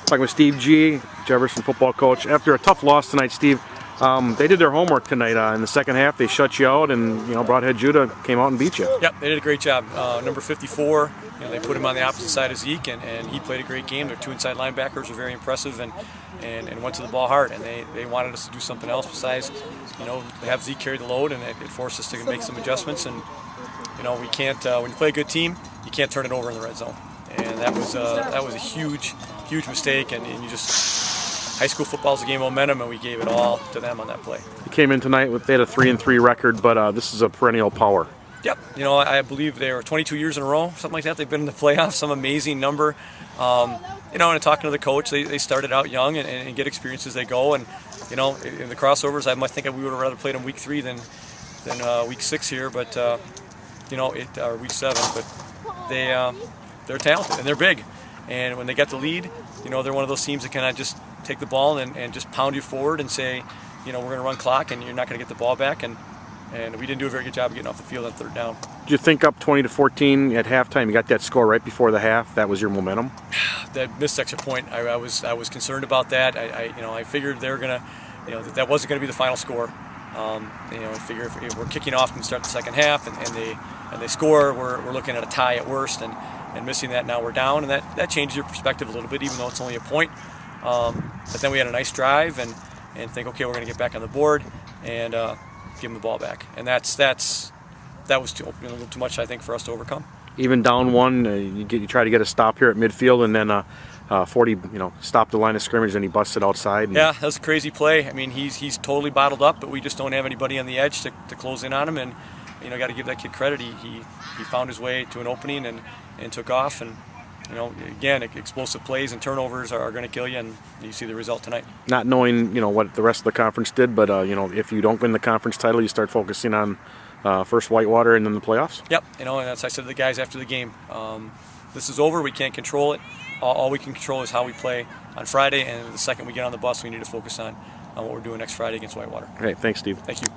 Talking with Steve G, Jefferson football coach. After a tough loss tonight, Steve, they did their homework tonight. In the second half, they shut you out, and Brodhead Juda came out and beat you. Yep, they did a great job. Number 54, they put him on the opposite side of Zeke, and he played a great game. Their two inside linebackers were very impressive and went to the ball hard. And they wanted us to do something else besides, they have Zeke carry the load, and it forced us to make some adjustments. And we can't. When you play a good team, you can't turn it over in the red zone. And that was a huge mistake. And you just, high school football is a game of momentum, and we gave it all to them on that play. You came in tonight they had a 3-3 record, but this is a perennial power. Yep. I believe they were 22 years in a row, something like that. They've been in the playoffs, some amazing number. And talking to the coach, they started out young and get experience as they go. And in the crossovers, I think we would have rather played in week 3 than week 6 here, but or week 7. But they're talented and they're big. And when they get the lead, they're one of those teams that can just take the ball and just pound you forward and say, we're going to run clock and you're not going to get the ball back. And we didn't do a very good job of getting off the field on third down. Did you think up 20-14 at halftime? You got that score right before the half. That was your momentum. That missed extra point. I was concerned about that. I figured they were gonna, that wasn't going to be the final score. I figure if we're kicking off and start the second half and they score, we're looking at a tie at worst and missing that. Now we're down, and that changes your perspective a little bit, even though it's only a point. But then we had a nice drive and think, okay, we're going to get back on the board and give them the ball back, and that was a little too much, I think, for us to overcome. Even down one, you try to get a stop here at midfield, and then 40, stopped the line of scrimmage, and he busted outside. Yeah, that was a crazy play. I mean, he's totally bottled up, but we just don't have anybody on the edge to close in on him, and got to give that kid credit. He found his way to an opening and took off, and again, explosive plays and turnovers are going to kill you, and you see the result tonight. Not knowing, what the rest of the conference did, but, if you don't win the conference title, you start focusing on first Whitewater and then the playoffs? Yep, and that's I said to the guys after the game. This is over. We can't control it. All we can control is how we play on Friday, and the second we get on the bus, we need to focus on what we're doing next Friday against Whitewater. Okay, thanks, Steve. Thank you.